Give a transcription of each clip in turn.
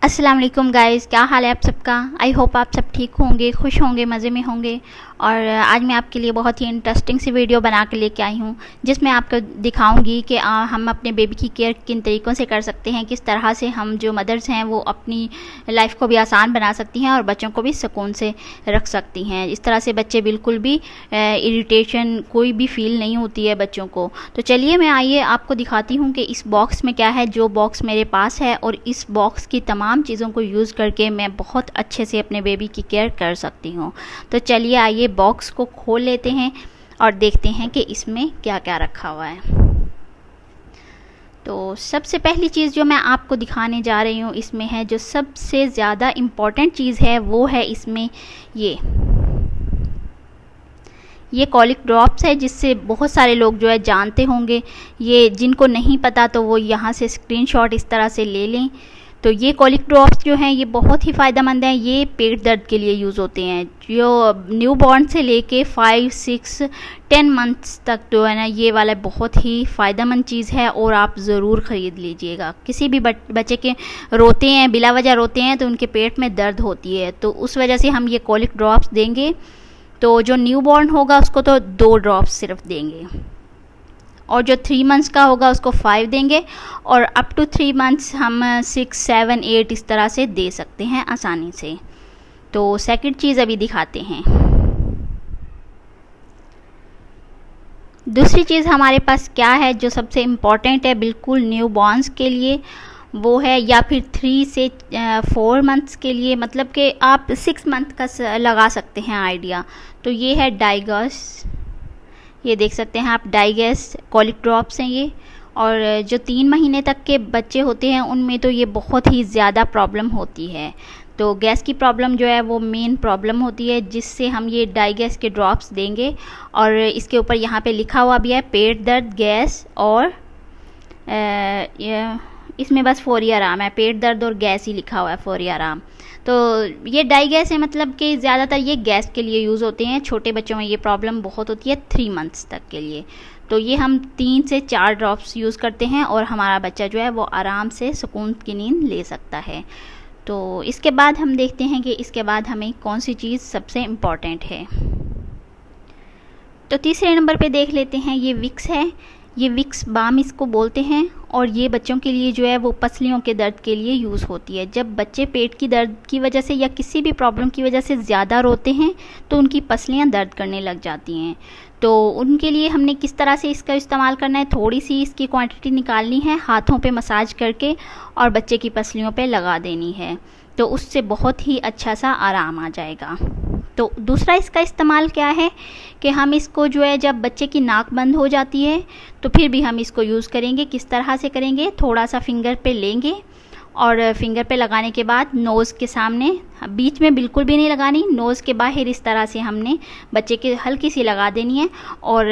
अस्सलाम वालेकुम गाइज़, क्या हाल है आप सबका। आई होप आप सब ठीक होंगे, खुश होंगे, मज़े में होंगे। और आज मैं आपके लिए बहुत ही इंटरेस्टिंग सी वीडियो बना के लेके आई हूँ, जिसमें आपको दिखाऊंगी कि हम अपने बेबी की केयर किन तरीक़ों से कर सकते हैं, किस तरह से हम जो मदर्स हैं वो अपनी लाइफ को भी आसान बना सकती हैं और बच्चों को भी सुकून से रख सकती हैं। इस तरह से बच्चे बिल्कुल भी इरिटेशन कोई भी फ़ील नहीं होती है बच्चों को। तो चलिए मैं आइए आपको दिखाती हूँ कि इस बॉक्स में क्या है, जो बॉक्स मेरे पास है, और इस बॉक्स की तमाम चीज़ों को यूज़ करके मैं बहुत अच्छे से अपने बेबी की केयर कर सकती हूँ। तो चलिए आइए बॉक्स को खोल लेते हैं और देखते हैं कि इसमें क्या क्या रखा हुआ है। तो सबसे पहली चीज़ जो मैं आपको दिखाने जा रही हूँ इसमें है, जो सबसे ज़्यादा इम्पॉर्टेंट चीज़ है वो है इसमें ये कॉलिक ड्रॉप्स है, जिससे बहुत सारे लोग जो है जानते होंगे। ये जिनको नहीं पता तो वो यहाँ से स्क्रीनशॉट इस तरह से ले लें। तो ये कॉलिक ड्रॉप्स जो हैं ये बहुत ही फ़ायदेमंद हैं। ये पेट दर्द के लिए यूज़ होते हैं। जो न्यू बॉर्न से लेके 5, 6, 10 मंथ्स तक जो है ना, ये वाला बहुत ही फ़ायदेमंद चीज़ है और आप ज़रूर ख़रीद लीजिएगा। किसी भी बच्चे के रोते हैं, बिला वजह रोते हैं, तो उनके पेट में दर्द होती है, तो उस वजह से हम ये कॉलिक ड्रॉप्स देंगे। तो जो न्यू बॉर्न होगा उसको तो 2 ड्रॉप्स सिर्फ देंगे, और जो 3 मंथ्स का होगा उसको 5 देंगे, और अप टू 3 मंथ्स हम 6, 7, 8 इस तरह से दे सकते हैं आसानी से। तो सेकंड चीज़ अभी दिखाते हैं। दूसरी चीज़ हमारे पास क्या है जो सबसे इम्पॉर्टेंट है बिल्कुल न्यू बॉर्न्स के लिए, वो है, या फिर 3 से 4 मंथ्स के लिए, मतलब कि आप 6 मंथ का लगा सकते हैं आइडिया। तो ये है डाइगस, ये देख सकते हैं आप, डाइगेस कॉलिक ड्रॉप्स हैं ये। और जो 3 महीने तक के बच्चे होते हैं उनमें तो ये बहुत ही ज़्यादा प्रॉब्लम होती है। तो गैस की प्रॉब्लम जो है वो मेन प्रॉब्लम होती है, जिससे हम ये डाइगेस के ड्रॉप्स देंगे। और इसके ऊपर यहाँ पे लिखा हुआ भी है पेट दर्द, गैस, और इसमें बस फौरी आराम है, पेट दर्द और गैस ही लिखा हुआ है, फौरी आराम। तो ये डाई गैस है, मतलब कि ज़्यादातर ये गैस के लिए यूज़ होते हैं। छोटे बच्चों में ये प्रॉब्लम बहुत होती है 3 मंथ्स तक के लिए। तो ये हम 3 से 4 ड्रॉप्स यूज़ करते हैं और हमारा बच्चा जो है वो आराम से सुकून की नींद ले सकता है। तो इसके बाद हम देखते हैं कि इसके बाद हमें कौन सी चीज़ सबसे इम्पॉर्टेंट है। तो तीसरे नंबर पे देख लेते हैं, ये विक्स है। ये विक्स बाम इसको बोलते हैं, और ये बच्चों के लिए जो है वो पसलियों के दर्द के लिए यूज़ होती है। जब बच्चे पेट की दर्द की वजह से या किसी भी प्रॉब्लम की वजह से ज़्यादा रोते हैं तो उनकी पसलियाँ दर्द करने लग जाती हैं। तो उनके लिए हमने किस तरह से इसका इस्तेमाल करना है, थोड़ी सी इसकी क्वांटिटी निकालनी है, हाथों पे मसाज करके और बच्चे की पसलियों पे लगा देनी है। तो उससे बहुत ही अच्छा सा आराम आ जाएगा। तो दूसरा इसका इस्तेमाल क्या है कि हम इसको जो है, जब बच्चे की नाक बंद हो जाती है तो फिर भी हम इसको यूज़ करेंगे। किस तरह से करेंगे, थोड़ा सा फिंगर पे लेंगे और फिंगर पे लगाने के बाद नोज़ के सामने, बीच में बिल्कुल भी नहीं लगानी, नोज़ के बाहर इस तरह से हमने बच्चे के हल्की सी लगा देनी है, और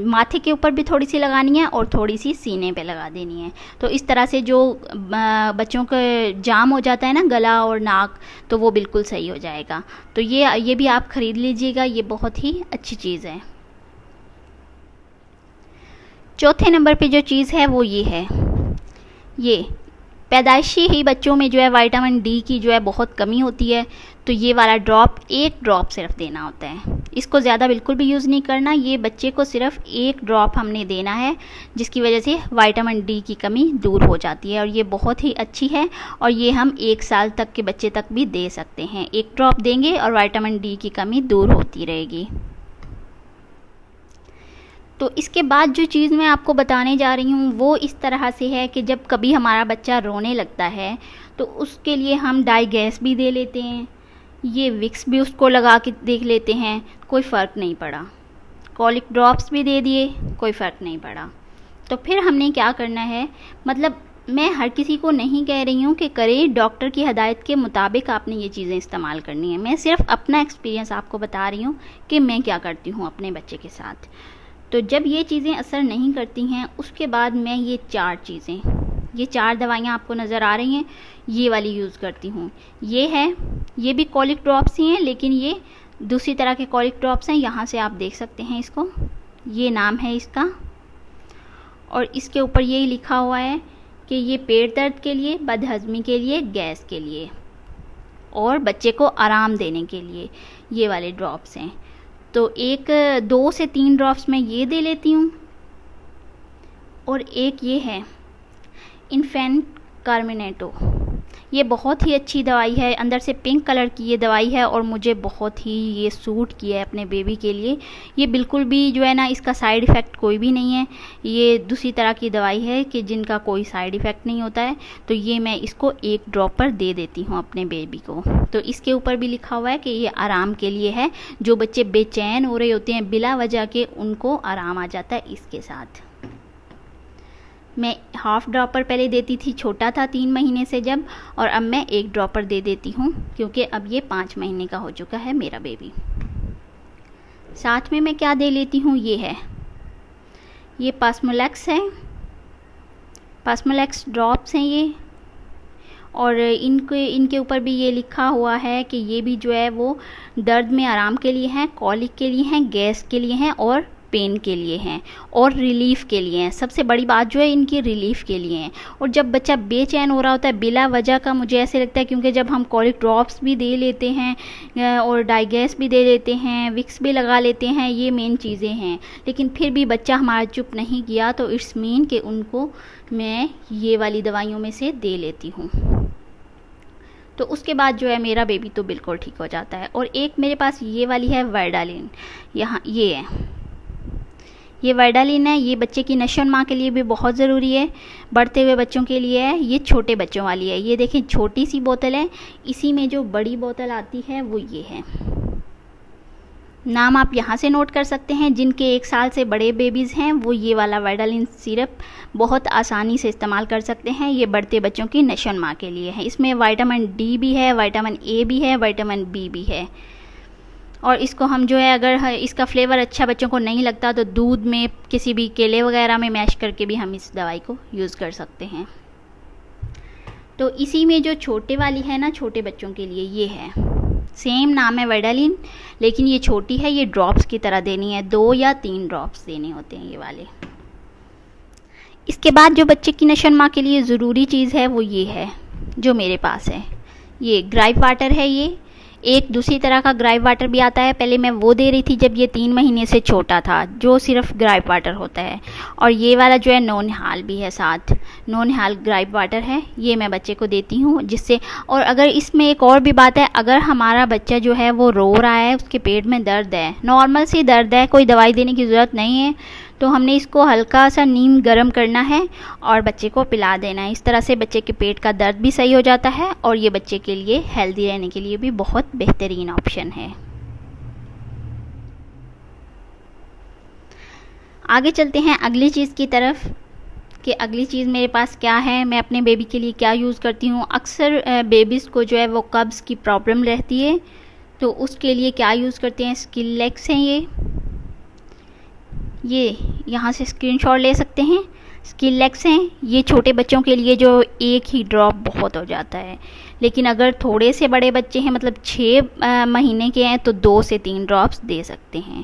माथे के ऊपर भी थोड़ी सी लगानी है और थोड़ी सी सीने पे लगा देनी है। तो इस तरह से जो बच्चों का जाम हो जाता है ना गला और नाक, तो वो बिल्कुल सही हो जाएगा। तो ये भी आप ख़रीद लीजिएगा, ये बहुत ही अच्छी चीज़ है। चौथे नंबर पे जो चीज़ है वो ये है, ये पैदाइशी ही बच्चों में जो है विटामिन डी की जो है बहुत कमी होती है। तो ये वाला ड्रॉप, 1 ड्रॉप सिर्फ देना होता है, इसको ज़्यादा बिल्कुल भी यूज़ नहीं करना। ये बच्चे को सिर्फ 1 ड्रॉप हमने देना है, जिसकी वजह से विटामिन डी की कमी दूर हो जाती है, और ये बहुत ही अच्छी है। और ये हम 1 साल तक के बच्चे तक भी दे सकते हैं। 1 ड्रॉप देंगे और विटामिन डी की कमी दूर होती रहेगी। तो इसके बाद जो चीज़ मैं आपको बताने जा रही हूँ वो इस तरह से है कि जब कभी हमारा बच्चा रोने लगता है तो उसके लिए हम डाई गैस भी दे लेते हैं, ये विक्स भी उसको लगा के देख लेते हैं, कोई फ़र्क नहीं पड़ा। कॉलिक ड्रॉप्स भी दे दिए, कोई फ़र्क नहीं पड़ा। तो फिर हमने क्या करना है, मतलब मैं हर किसी को नहीं कह रही हूँ कि करें, डॉक्टर की हदायत के मुताबिक आपने ये चीज़ें इस्तेमाल करनी है। मैं सिर्फ अपना एक्सपीरियंस आपको बता रही हूँ कि मैं क्या करती हूँ अपने बच्चे के साथ। तो जब ये चीज़ें असर नहीं करती हैं, उसके बाद मैं ये 4 दवाइयाँ आपको नज़र आ रही हैं, ये वाली यूज़ करती हूँ। ये है, ये भी कॉलिक ड्रॉप्स ही हैं, लेकिन ये दूसरी तरह के कॉलिक ड्रॉप्स हैं। यहाँ से आप देख सकते हैं इसको, ये नाम है इसका, और इसके ऊपर यही लिखा हुआ है कि ये पेट दर्द के लिए, बदहज़मी के लिए, गैस के लिए और बच्चे को आराम देने के लिए ये वाले ड्रॉप्स हैं। तो 2 से 3 ड्रॉप्स मैं ये दे लेती हूँ। और एक ये है इन्फेंट कार्मिनेटो, ये बहुत ही अच्छी दवाई है, अंदर से पिंक कलर की ये दवाई है और मुझे बहुत ही ये सूट किया है अपने बेबी के लिए। ये बिल्कुल भी जो है ना, इसका साइड इफ़ेक्ट कोई भी नहीं है। ये दूसरी तरह की दवाई है कि जिनका कोई साइड इफ़ेक्ट नहीं होता है। तो ये मैं इसको 1 ड्रॉप पर दे देती हूँ अपने बेबी को। तो इसके ऊपर भी लिखा हुआ है कि ये आराम के लिए है। जो बच्चे बेचैन हो रहे होते हैं बिला वजह के, उनको आराम आ जाता है इसके साथ। मैं हाफ़ ड्रॉपर पहले देती थी, छोटा था 3 महीने से जब, और अब मैं 1 ड्रॉपर दे देती हूँ क्योंकि अब ये 5 महीने का हो चुका है मेरा बेबी। साथ में मैं क्या दे लेती हूँ, ये पास्मोलैक्स है, पास्मोलैक्स ड्रॉप्स हैं ये। और इनके ऊपर भी ये लिखा हुआ है कि ये भी जो है वो दर्द में आराम के लिए हैं, कॉलिक के लिए हैं, गैस के लिए हैं और पेन के लिए हैं और रिलीफ़ के लिए हैं। सबसे बड़ी बात जो है इनकी रिलीफ़ के लिए हैं। और जब बच्चा बेचैन हो रहा होता है बिला वजह का, मुझे ऐसे लगता है, क्योंकि जब हम कॉलिक ड्रॉप्स भी दे लेते हैं और डाइगैस भी दे लेते हैं, विक्स भी लगा लेते हैं, ये मेन चीज़ें हैं, लेकिन फिर भी बच्चा हमारा चुप नहीं किया, तो इट्स मीन कि उनको मैं ये वाली दवाइयों में से दे लेती हूँ। तो उसके बाद जो है मेरा बेबी तो बिल्कुल ठीक हो जाता है। और एक मेरे पास ये वाली है वाइडालिन, यहाँ ये है, ये वाइडालिन है। ये बच्चे की नशोन्माह के लिए भी बहुत ज़रूरी है, बढ़ते हुए बच्चों के लिए है। ये छोटे बच्चों वाली है। ये देखें छोटी सी बोतल है, इसी में जो बड़ी बोतल आती है वो ये है। नाम आप यहाँ से नोट कर सकते हैं। जिनके 1 साल से बड़े बेबीज़ हैं वो ये वाला वाइडालिन सिरप बहुत आसानी से इस्तेमाल कर सकते हैं। ये बढ़ते बच्चों की नशोन्माह के लिए है। इसमें विटामिन डी भी है, विटामिन ए भी है, विटामिन बी भी है। और इसको हम जो है, अगर इसका फ्लेवर अच्छा बच्चों को नहीं लगता तो दूध में, किसी भी केले वगैरह में मैश करके भी हम इस दवाई को यूज़ कर सकते हैं। तो इसी में जो छोटे वाली है ना, छोटे बच्चों के लिए ये है, सेम नाम है वाइडालिन, लेकिन ये छोटी है। ये ड्रॉप्स की तरह देनी है, 2 या 3 ड्रॉप्स देने होते हैं ये वाले। इसके बाद जो बच्चे की नशोन्माह के लिए ज़रूरी चीज़ है वो ये है जो मेरे पास है, ये ग्राइप वाटर है। ये एक दूसरी तरह का ग्राइप वाटर भी आता है, पहले मैं वो दे रही थी जब ये 3 महीने से छोटा था, जो सिर्फ ग्राइप वाटर होता है। और ये वाला जो है नौनिहाल भी है साथ, नौनिहाल ग्राइप वाटर है, ये मैं बच्चे को देती हूँ जिससे। और अगर इसमें एक और भी बात है, अगर हमारा बच्चा जो है वो रो रहा है, उसके पेट में दर्द है, नॉर्मल सी दर्द है, कोई दवाई देने की ज़रूरत नहीं है, तो हमने इसको हल्का सा नीम गर्म करना है और बच्चे को पिला देना है। इस तरह से बच्चे के पेट का दर्द भी सही हो जाता है और ये बच्चे के लिए हेल्दी रहने के लिए भी बहुत बेहतरीन ऑप्शन है। आगे चलते हैं अगली चीज़ की तरफ कि अगली चीज़ मेरे पास क्या है, मैं अपने बेबी के लिए क्या यूज़ करती हूँ। अक्सर बेबीज़ को जो है वो कब्ज़ की प्रॉब्लम रहती है, तो उसके लिए क्या यूज़ करते हैं, स्किलेक्स हैं ये यहाँ से स्क्रीनशॉट ले सकते हैं। स्किलेक्स हैं ये छोटे बच्चों के लिए, जो 1 ही ड्रॉप बहुत हो जाता है, लेकिन अगर थोड़े से बड़े बच्चे हैं, मतलब 6 महीने के हैं, तो 2 से 3 ड्रॉप्स दे सकते हैं।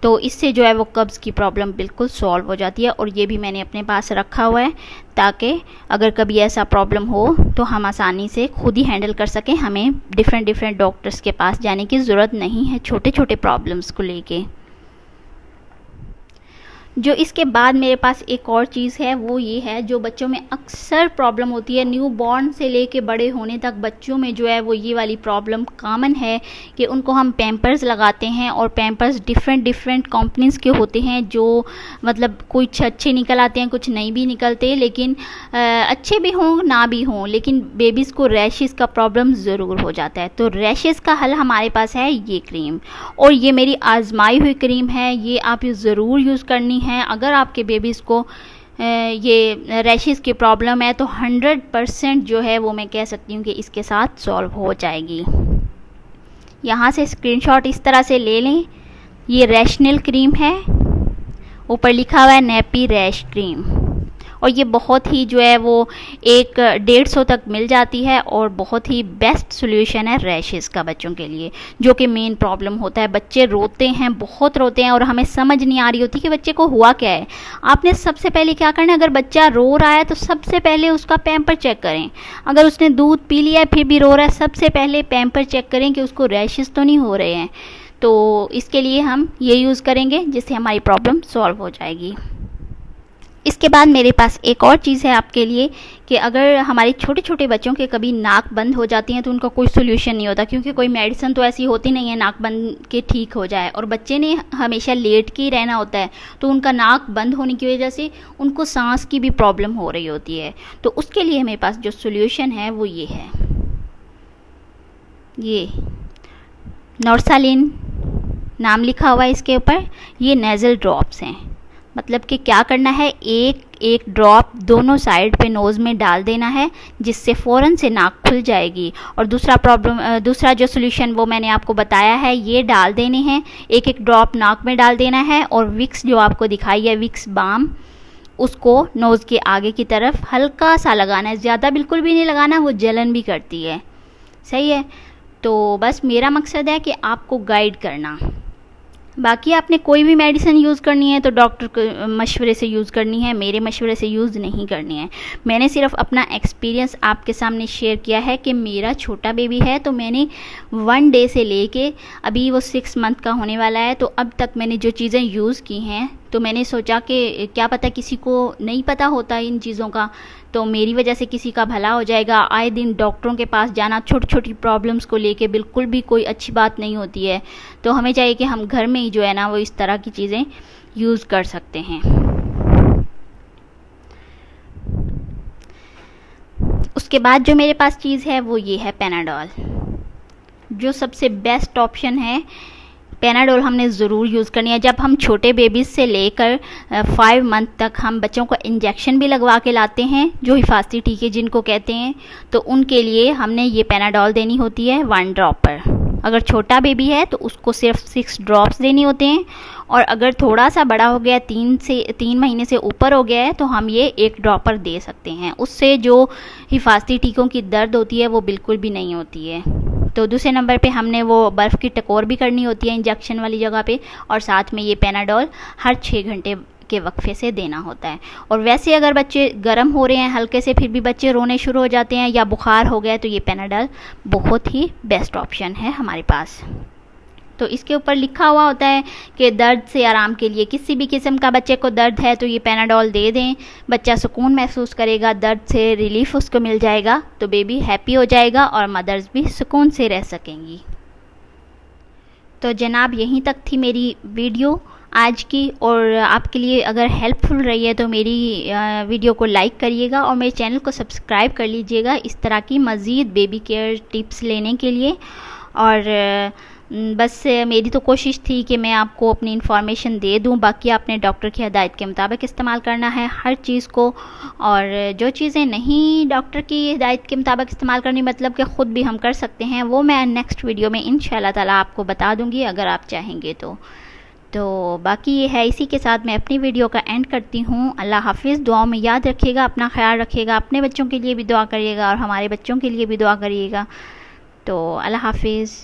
तो इससे जो है वो कब्ज़ की प्रॉब्लम बिल्कुल सॉल्व हो जाती है। और ये भी मैंने अपने पास रखा हुआ है ताकि अगर कभी ऐसा प्रॉब्लम हो तो हम आसानी से खुद ही हैंडल कर सकें, हमें डिफरेंट डॉक्टर्स के पास जाने की ज़रूरत नहीं है छोटे छोटे प्रॉब्लम्स को लेके। जो इसके बाद मेरे पास एक और चीज़ है वो ये है, जो बच्चों में अक्सर प्रॉब्लम होती है, न्यू बॉर्न से लेके बड़े होने तक बच्चों में जो है वो ये वाली प्रॉब्लम कॉमन है कि उनको हम पैम्पर्स लगाते हैं और पैम्पर्स डिफरेंट कंपनीज़ के होते हैं, जो मतलब कुछ अच्छे निकल आते हैं, कुछ नहीं भी निकलते, लेकिन अच्छे भी हों ना भी हों, लेकिन बेबीज़ को रैशेज़ का प्रॉब्लम ज़रूर हो जाता है। तो रैशेज़ का हल हमारे पास है ये क्रीम, और ये मेरी आजमाई हुई क्रीम है, ये आप ज़रूर यूज़ करनी है। अगर आपके बेबीज़ को ये रैशेज़ की प्रॉब्लम है तो 100% जो है वो मैं कह सकती हूँ कि इसके साथ सॉल्व हो जाएगी। यहाँ से स्क्रीनशॉट इस तरह से ले लें। ये रैशनल क्रीम है, ऊपर लिखा हुआ है नैपी रैश क्रीम, और ये बहुत ही जो है वो 100-150 तक मिल जाती है और बहुत ही बेस्ट सोल्यूशन है रैशेज़ का बच्चों के लिए, जो कि मेन प्रॉब्लम होता है। बच्चे रोते हैं, बहुत रोते हैं और हमें समझ नहीं आ रही होती कि बच्चे को हुआ क्या है। आपने सबसे पहले क्या करना है, अगर बच्चा रो रहा है तो सबसे पहले उसका पैम्पर चेक करें। अगर उसने दूध पी लिया है फिर भी रो रहा है, सबसे पहले पैम्पर चेक करें कि उसको रैशेज़ तो नहीं हो रहे हैं। तो इसके लिए हम ये यूज़ करेंगे जिससे हमारी प्रॉब्लम सॉल्व हो जाएगी। इसके बाद मेरे पास एक और चीज़ है आपके लिए कि अगर हमारे छोटे छोटे बच्चों के कभी नाक बंद हो जाती हैं तो उनका कोई सोल्यूशन नहीं होता, क्योंकि कोई मेडिसिन तो ऐसी होती नहीं है नाक बंद के ठीक हो जाए, और बच्चे ने हमेशा लेट के ही रहना होता है, तो उनका नाक बंद होने की वजह से उनको सांस की भी प्रॉब्लम हो रही होती है। तो उसके लिए मेरे पास जो सोल्यूशन है वो ये है, ये नॉर्सालिन नाम लिखा हुआ है इसके ऊपर। ये नेज़ल ड्रॉप्स हैं, मतलब कि क्या करना है, एक एक ड्रॉप दोनों साइड पे नोज़ में डाल देना है, जिससे फ़ौरन से नाक खुल जाएगी। और दूसरा जो सोल्यूशन वो मैंने आपको बताया है, ये डाल देने हैं, एक एक ड्रॉप नाक में डाल देना है। और विक्स जो आपको दिखाई है, विक्स बाम, उसको नोज़ के आगे की तरफ हल्का सा लगाना है, ज़्यादा बिल्कुल भी नहीं लगाना, वो जलन भी करती है। सही है। तो बस मेरा मकसद है कि आपको गाइड करना। बाकी आपने कोई भी मेडिसिन यूज़ करनी है तो डॉक्टर के मशवरे से यूज़ करनी है, मेरे मशवरे से यूज़ नहीं करनी है। मैंने सिर्फ अपना एक्सपीरियंस आपके सामने शेयर किया है कि मेरा छोटा बेबी है, तो मैंने 1 डे से लेके अभी वो 6 मंथ का होने वाला है, तो अब तक मैंने जो चीज़ें यूज़ की हैं, तो मैंने सोचा कि क्या पता किसी को नहीं पता होता इन चीज़ों का, तो मेरी वजह से किसी का भला हो जाएगा। आए दिन डॉक्टरों के पास जाना छोटी छोटी प्रॉब्लम्स को लेके बिल्कुल भी कोई अच्छी बात नहीं होती है। तो हमें चाहिए कि हम घर में ही जो है ना वो इस तरह की चीज़ें यूज़ कर सकते हैं। उसके बाद जो मेरे पास चीज़ है वो ये है पैनाडोल, जो सबसे बेस्ट ऑप्शन है। पैनाडोल हमने ज़रूर यूज़ करनी है। जब हम छोटे बेबीज़ से लेकर 5 मंथ तक हम बच्चों को इंजेक्शन भी लगवा के लाते हैं, जो हिफाजती टीके जिनको कहते हैं, तो उनके लिए हमने ये पैनाडोल देनी होती है 1 ड्रॉप पर। अगर छोटा बेबी है तो उसको सिर्फ 6 ड्रॉप्स देनी होते हैं, और अगर थोड़ा सा बड़ा हो गया, 3 महीने से ऊपर हो गया है, तो हम ये 1 ड्रॉप पर दे सकते हैं। उससे जो हिफाजती टीकों की दर्द होती है वो बिल्कुल भी नहीं होती है। तो दूसरे नंबर पे हमने वो बर्फ़ की टकोर भी करनी होती है इंजेक्शन वाली जगह पे, और साथ में ये पैनाडोल हर 6 घंटे के वक्फे से देना होता है। और वैसे अगर बच्चे गर्म हो रहे हैं हल्के से, फिर भी बच्चे रोने शुरू हो जाते हैं या बुखार हो गया, तो ये पैनाडोल बहुत ही बेस्ट ऑप्शन है हमारे पास। तो इसके ऊपर लिखा हुआ होता है कि दर्द से आराम के लिए, किसी भी किस्म का बच्चे को दर्द है तो ये पैनाडोल दे दें, बच्चा सुकून महसूस करेगा, दर्द से रिलीफ उसको मिल जाएगा, तो बेबी हैप्पी हो जाएगा और मदर्स भी सुकून से रह सकेंगी। तो जनाब यहीं तक थी मेरी वीडियो आज की, और आपके लिए अगर हेल्पफुल रही है तो मेरी वीडियो को लाइक करिएगा और मेरे चैनल को सब्सक्राइब कर लीजिएगा इस तरह की मज़ीद बेबी केयर टिप्स लेने के लिए। और बस मेरी तो कोशिश थी कि मैं आपको अपनी इन्फॉर्मेशन दे दूं, बाकी आपने डॉक्टर की हिदायत के मुताबिक इस्तेमाल करना है हर चीज़ को। और जो चीज़ें नहीं डॉक्टर की हिदायत के मुताबिक इस्तेमाल करनी, मतलब कि ख़ुद भी हम कर सकते हैं, वो मैं नेक्स्ट वीडियो में इंशाल्लाह ताला आपको बता दूंगी अगर आप चाहेंगे तो बाकी ये है, इसी के साथ मैं अपनी वीडियो का एंड करती हूँ। अल्लाह हाफिज़। दुआओं में याद रखिएगा, अपना ख्याल रखिएगा, अपने बच्चों के लिए भी दुआ करिएगा और हमारे बच्चों के लिए भी दुआ करिएगा। तो अल्लाह हाफिज़।